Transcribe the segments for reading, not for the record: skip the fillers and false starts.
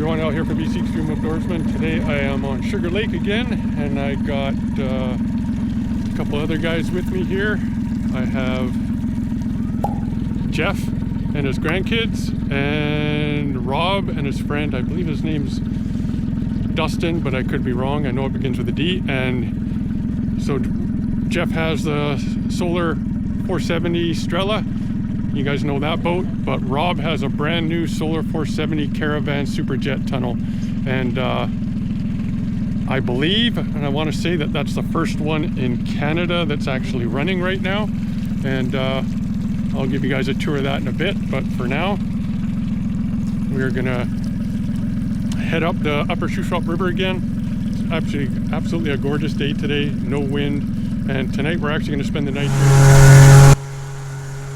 everyone, out here for BC Extreme Outdoorsman. Today I am on Sugar Lake again, and I got a couple other guys with me here. I have Jeff and his grandkids, and Rob and his friend. I believe his name's Dustin, but I could be wrong. I know it begins with a D. And so Jeff has the solar 470 Strela. You guys know that boat, but Rob has a brand new solar 470 Caravan super jet tunnel, and I believe, and I want to say that that's the first one in Canada that's actually running right now, and I'll give you guys a tour of that in a bit. But for now, we're gonna head up the Upper Shuswap River again. It's absolutely a gorgeous day today, no wind, and tonight we're actually going to spend the night here.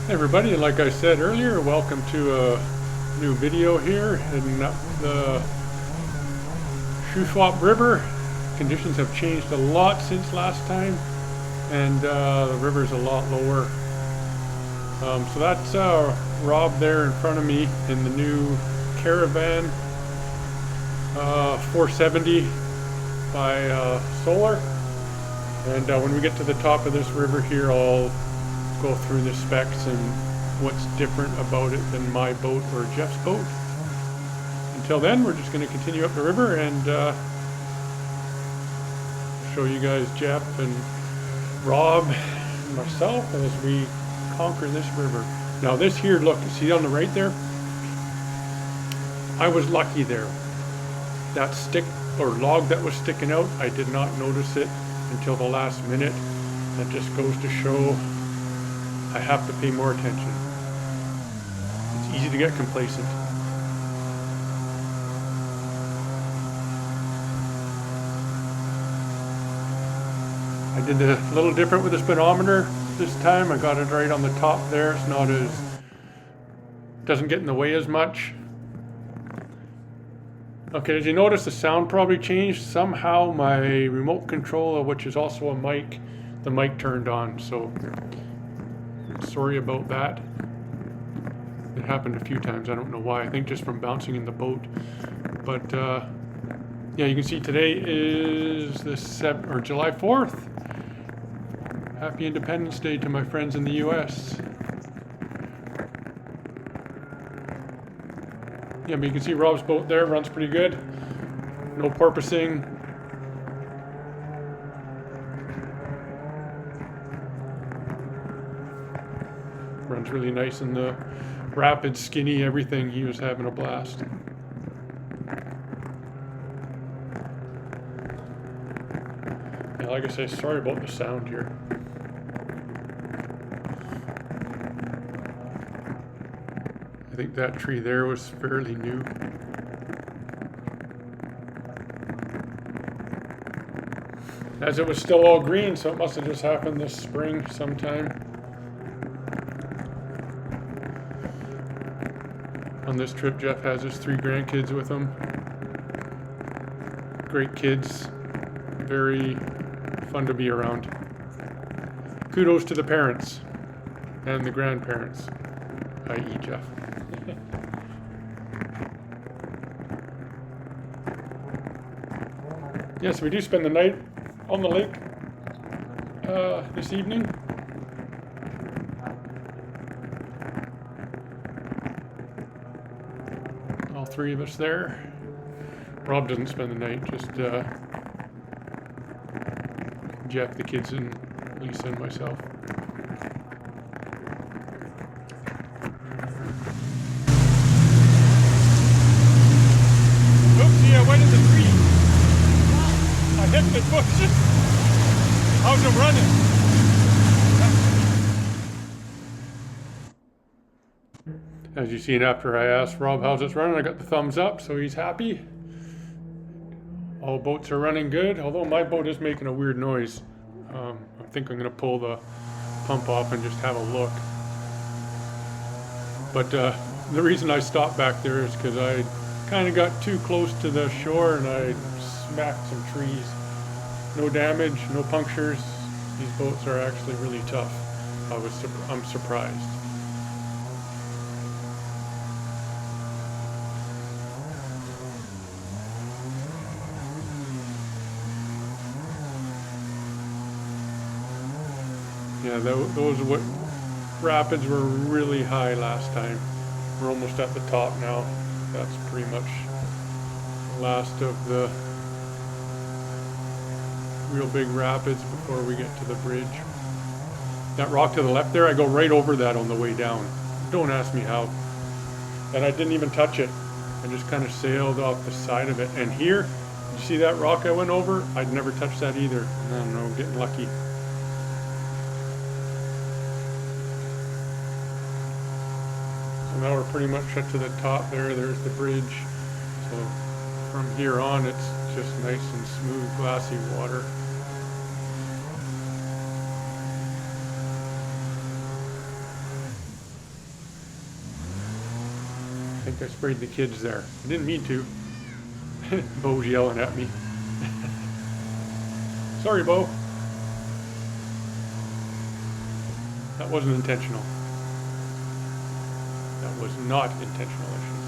Hey everybody, and like I said earlier, welcome to a new video here in the Shuswap River. Conditions have changed a lot since last time, and the river's a lot lower. So that's Rob there in front of me in the new Caravan 470 by Solar. And when we get to the top of this river here, I'll go through the specs and what's different about it than my boat or Jeff's boat. Until then, we're just going to continue up the river and show you guys Jeff and Rob and myself as we conquer this river. Now this here, look, see on the right there? I was lucky there. That stick or log that was sticking out, I did not notice it until the last minute. That just goes to show I have to pay more attention. It's easy to get complacent. I did a little different with the speedometer this time. I got it right on the top there. It's not as, doesn't get in the way as much. Okay, as you notice, the sound probably changed. Somehow my remote controller, which is also a mic, the mic turned on, so sorry about that. It happened a few times. I don't know why. I think just from bouncing in the boat. But yeah, you can see today is the July 4th. Happy Independence Day to my friends in the US. Yeah, but you can see Rob's boat there, runs pretty good. No porpoising. Runs really nice in the rapid, skinny, everything. He was having a blast. Yeah, like I say, sorry about the sound here. I think that tree there was fairly new. As it was still all green, so it must have just happened this spring sometime. On this trip, Jeff has his 3 grandkids with him. Great kids, very fun to be around. Kudos to the parents and the grandparents, i.e. Jeff. Yes, we do spend the night on the lake this evening. All 3 of us there. Rob doesn't spend the night, just Jeff, the kids, and Lisa and myself. Oopsie, I went in the tree. I hit the bushes. How's it running? As you seen, after I asked Rob how's it running, I got the thumbs up, so he's happy. All boats are running good, although my boat is making a weird noise. I think I'm going to pull the pump off and just have a look. But the reason I stopped back there is because I kind of got too close to the shore and I smacked some trees. No damage, no punctures. These boats are actually really tough. I'm surprised. Yeah, those rapids were really high last time. We're almost at the top now. That's pretty much the last of the real big rapids before we get to the bridge. That rock to the left there, I go right over that on the way down. Don't ask me how. And I didn't even touch it. I just kind of sailed off the side of it. And here, did you see that rock I went over? I'd never touched that either. I don't know, getting lucky. So now we're pretty much up to the top there. There's the bridge. So from here on, it's just nice and smooth, glassy water. I think I sprayed the kids there. I didn't mean to. Bo's yelling at me. Sorry, Bo. That wasn't intentional. That was not intentional, I should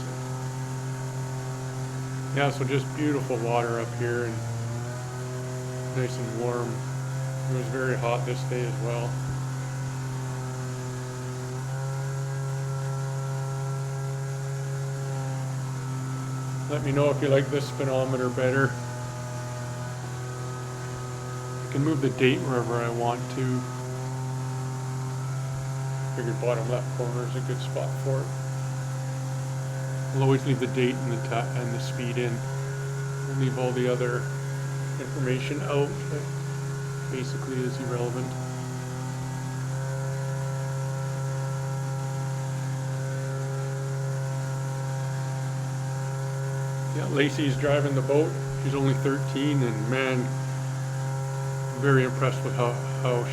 say. Yeah, so just beautiful water up here and nice and warm. It was very hot this day as well. Let me know if you like this speedometer better. I can move the date wherever I want to. Figured bottom left corner is a good spot for it. I'll always leave the date and the speed in. I'll leave all the other information out that basically is irrelevant. Yeah, Lacey's driving the boat. She's only 13, and man, I'm very impressed with how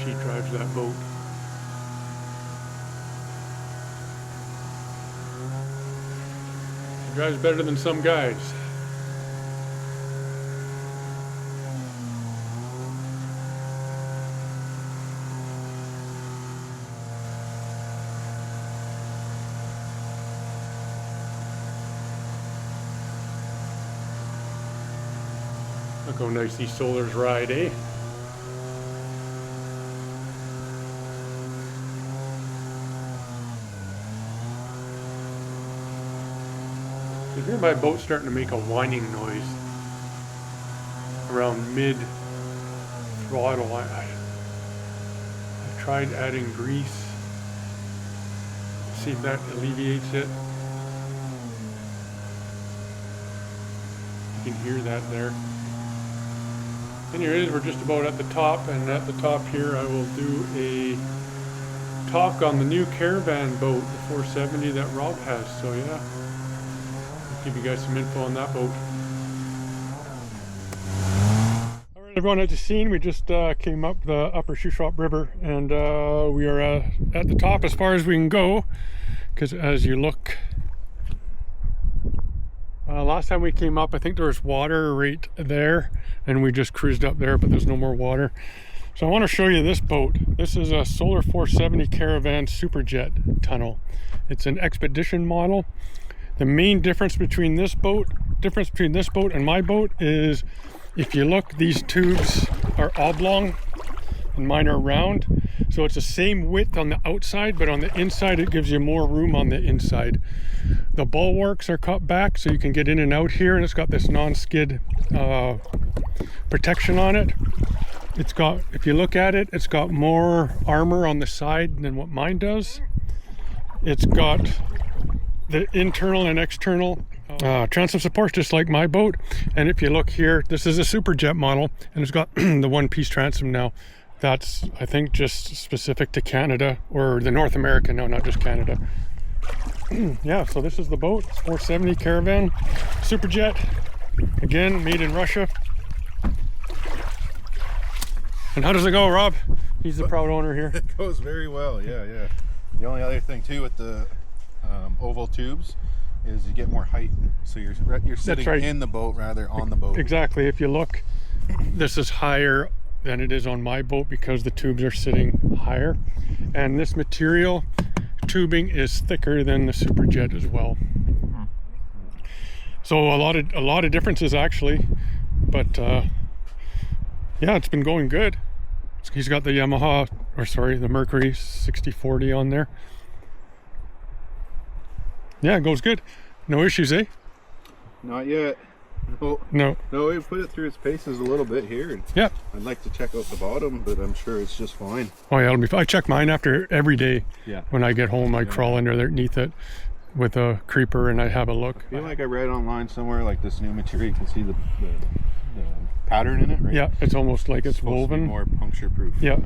she drives that boat. She drives better than some guys. Look how nice these solars ride, eh? I hear my boat starting to make a whining noise around mid-throttle. I've tried adding grease, see if that alleviates it. You can hear that there. Anyways, we're just about at the top, and at the top here I will do a talk on the new Caravan boat, the 470 that Rob has. So yeah, I'll give you guys some info on that boat. Alright everyone, at the scene, we just came up the upper Shuswap River, and we are at the top as far as we can go, because as you look, last time we came up, I think there was water right there, and we just cruised up there, but there's no more water. So I want to show you this boat. This is a Solar 470 Caravan Superjet tunnel. It's an expedition model. The main difference between this boat and my boat is, if you look, these tubes are oblong and mine are round. So it's the same width on the outside, but on the inside it gives you more room on the inside. The bulwarks are cut back so you can get in and out here, and it's got this non-skid protection on it. It's got, if you look at it, it's got more armor on the side than what mine does. It's got the internal and external transom supports just like my boat. And if you look here, this is a Superjet model, and it's got the one-piece transom now. That's, I think, just specific to Canada, or the North America, no, not just Canada. Yeah, so this is the boat, 470 Caravan Superjet, again, made in Russia. And how does it go, Rob? He's the proud owner here. It goes very well, yeah. The only other thing too with the oval tubes is you get more height, so you're sitting right in the boat rather on the boat. Exactly. If you look, this is higher than it is on my boat because the tubes are sitting higher, and this material tubing is thicker than the Superjet as well. So a lot of differences actually, but yeah, it's been going good. He's got the Yamaha or sorry, the Mercury 6040 on there. Yeah, it goes good. No issues, eh? Not yet. No. No, we put it through its paces a little bit here. And yeah. I'd like to check out the bottom, but I'm sure it's just fine. Oh yeah, it'll be fine. I check mine after every day. Yeah. When I get home, I crawl underneath it with a creeper and I have a look. I feel like I read online somewhere like this new material, you can see the pattern in it, right? Yeah, it's almost like it's woven. More puncture proof. Yeah.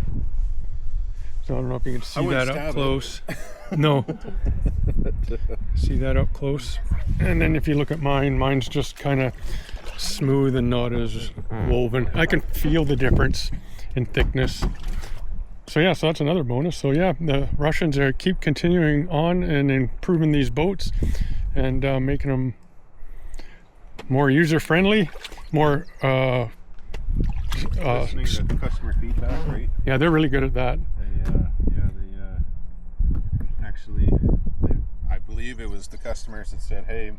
So I don't know if you can see that up close. No. See that up close. And then if you look at mine, mine's just kind of smooth and not as woven. I can feel the difference in thickness. So yeah, so that's another bonus. So yeah, the Russians keep continuing on and improving these boats and making them more user-friendly, more listening to customer feedback, right? Yeah, they're really good at that. I believe it was the customers that said, hey,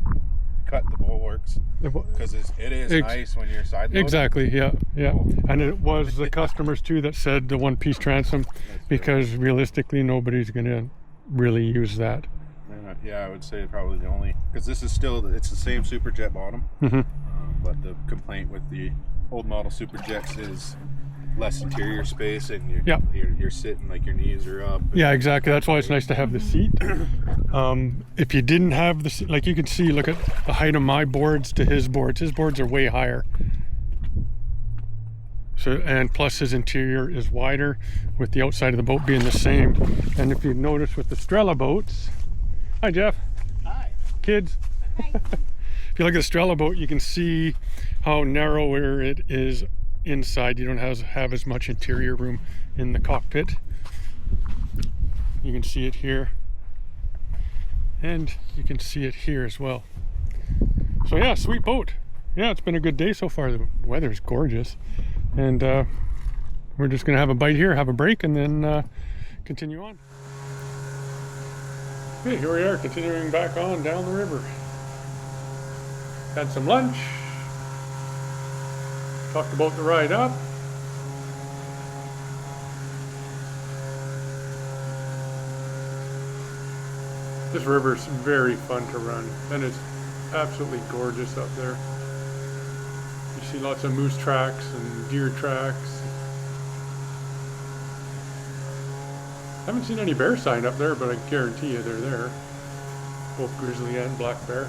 cut the bulwarks because it is nice when you're side loading. Exactly, yeah. And it was the customers too that said the one-piece transom because realistically nobody's going to really use that. Yeah, I would say probably the only, because this is still, it's the same Superjet bottom, but the complaint with the old model Superjets is less interior space and you're sitting like your knees are up. Yeah, exactly. That's why it's nice to have the seat. If you didn't have the seat, like you can see, look at the height of my boards to his boards. His boards are way higher. So, and plus his interior is wider with the outside of the boat being the same. And if you notice with the Strela boats, hi Jeff. Hi. Kids. Hi. If you look at the Strela boat, you can see how narrower it is inside. You don't have as much interior room in the cockpit. You can see it here. And you can see it here as well. So yeah, sweet boat. Yeah, it's been a good day so far. The weather's gorgeous. And we're just gonna have a bite here, have a break, and then continue on. Okay, here we are, continuing back on down the river. Had some lunch. Talked about the ride up. This river is very fun to run, and it's absolutely gorgeous up there. You see lots of moose tracks and deer tracks. Haven't seen any bear sign up there, but I guarantee you they're there. Both grizzly and black bear.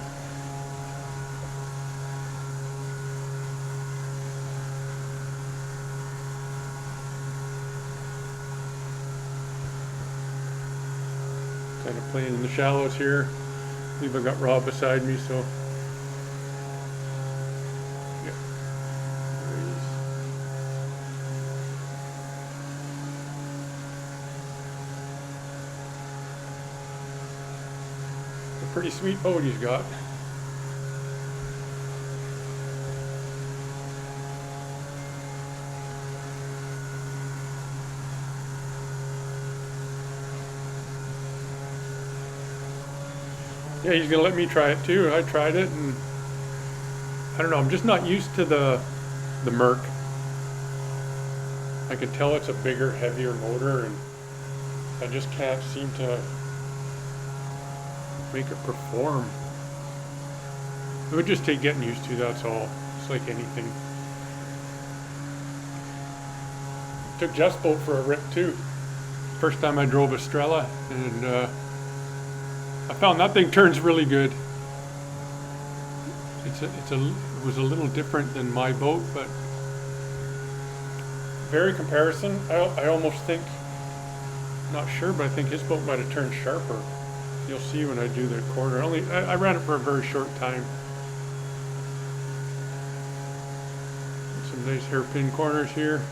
Kind of playing in the shallows here. I believe I got Rob beside me, so yeah. There he is. A pretty sweet boat he's got. Yeah, he's gonna let me try it too. I tried it and I don't know, I'm just not used to the Merc. I could tell it's a bigger, heavier motor and I just can't seem to make it perform. It would just take getting used to, that's all. It's like anything. Took Jeff's boat for a rip too. First time I drove a Strela, and I found that thing turns really good. It was a little different than my boat, but very comparison. I almost think, not sure, but I think his boat might have turned sharper. You'll see when I do the corner. I ran it for a very short time. Some nice hairpin corners here.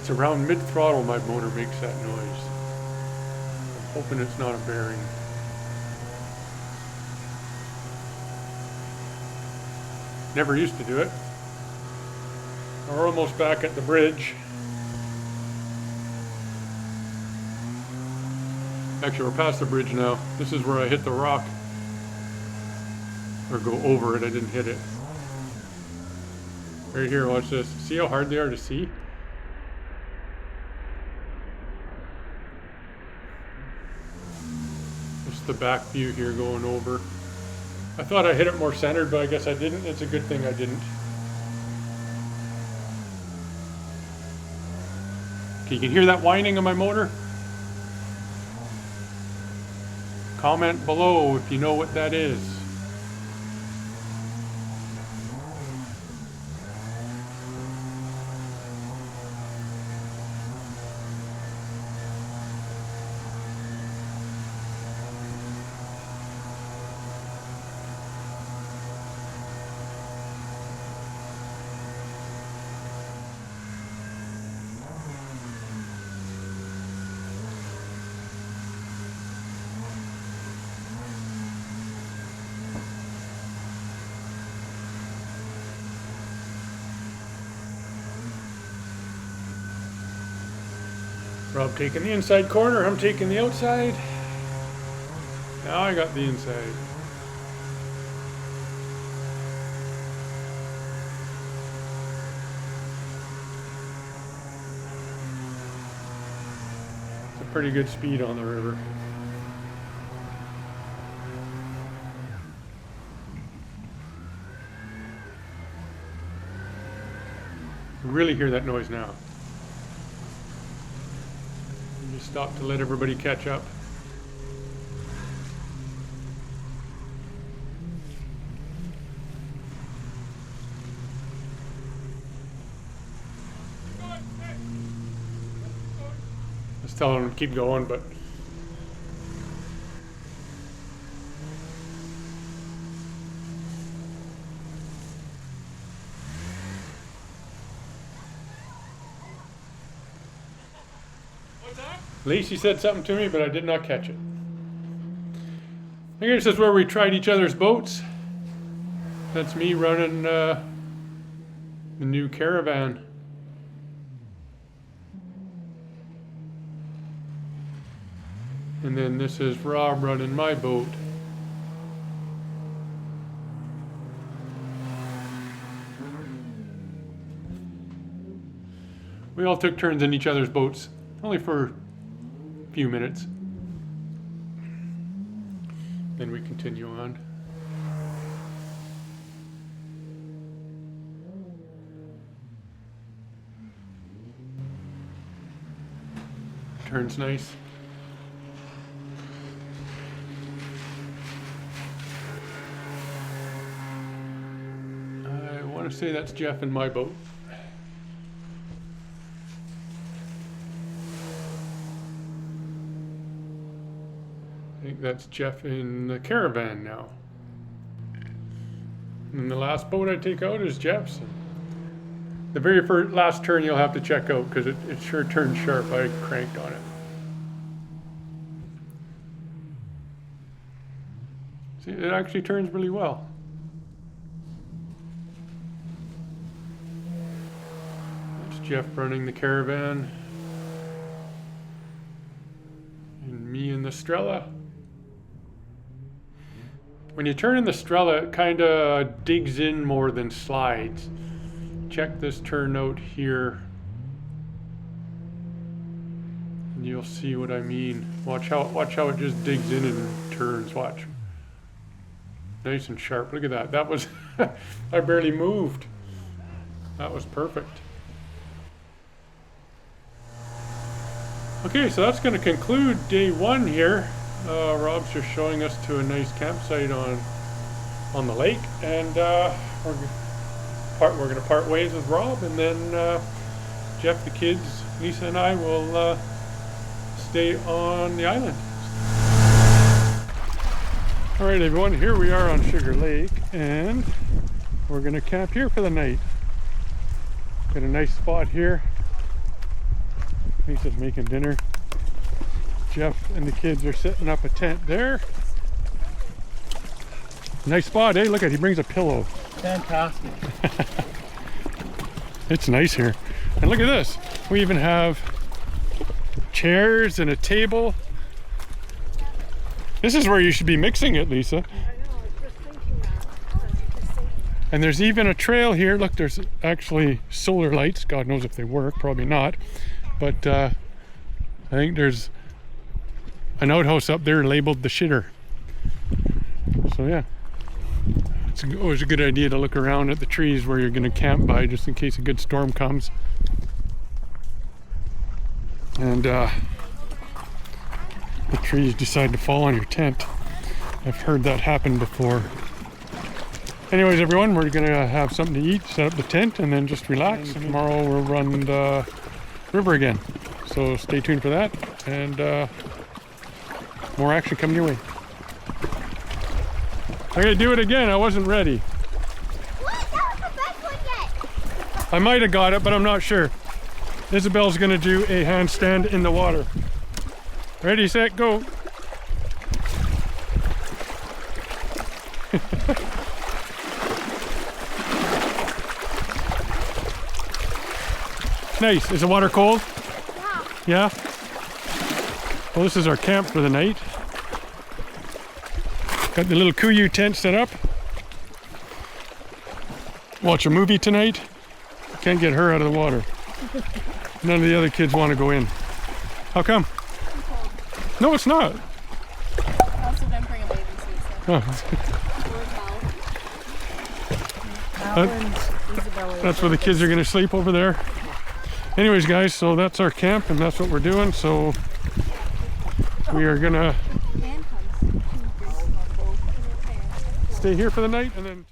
It's around mid-throttle my motor makes that noise. I'm hoping it's not a bearing. Never used to do it. We're almost back at the bridge. Actually, we're past the bridge now. This is where I hit the rock. Or go over it, I didn't hit it. Right here, watch this. See how hard they are to see? Just the back view here going over. I thought I hit it more centered, but I guess I didn't. It's a good thing I didn't. Okay, you can hear that whining of my motor? Comment below if you know what that is. Rob taking the inside corner, I'm taking the outside. Now I got the inside. It's a pretty good speed on the river. You really hear that noise now. Just stop to let everybody catch up. Just tell them to keep going, but Lacey said something to me, but I did not catch it. I guess this is where we tried each other's boats. That's me running the new Caravan. And then this is Rob running my boat. We all took turns in each other's boats, only for few minutes. Then we continue on. Turns nice. I want to say that's Jeff in my boat. I think that's Jeff in the Caravan now. And the last boat I take out is Jeff's. The very last turn you'll have to check out because it sure turns sharp. I cranked on it. See, it actually turns really well. That's Jeff running the Caravan. And me in the Strela. When you turn in the Strela, it kind of digs in more than slides. Check this turn out here. And you'll see what I mean. Watch how it just digs in and turns. Watch. Nice and sharp. Look at that. That was, I barely moved. That was perfect. Okay, so that's going to conclude day one here. Rob's just showing us to a nice campsite on the lake, and we're going to part ways with Rob, and then Jeff, the kids, Lisa, and I will stay on the island. All right, everyone, here we are on Sugar Lake, and we're going to camp here for the night. Got a nice spot here. Lisa's making dinner. Jeff and the kids are setting up a tent there. Nice spot, eh? Look at, he brings a pillow. Fantastic. It's nice here. And look at this. We even have chairs and a table. This is where you should be mixing it, Lisa. I know, I was just thinking that. I was just saying. And there's even a trail here. Look, there's actually solar lights. God knows if they work, probably not. But I think there's an outhouse up there labeled the shitter. So yeah, it's always a good idea to look around at the trees where you're going to camp by, just in case a good storm comes. And the trees decide to fall on your tent. I've heard that happen before. Anyways, everyone, we're gonna have something to eat, set up the tent, and then just relax. And tomorrow we'll run the river again. So stay tuned for that, and more action coming your way. I'm gonna do it again. I wasn't ready. What? That was the best one yet. I might have got it, but I'm not sure. Isabel's gonna do a handstand in the water. Ready, set, go. Nice. Is the water cold? Yeah. Yeah? Well, this is our camp for the night. Got the little Kuyu tent set up. Watch a movie tonight. Can't get her out of the water. None of the other kids want to go in. How come? No, it's not. I also didn't bring a baby suit, so. Oh. That's where the kids are going to sleep, over there. Anyways, guys, so that's our camp, and that's what we're doing. So we are going to stay here for the night, and then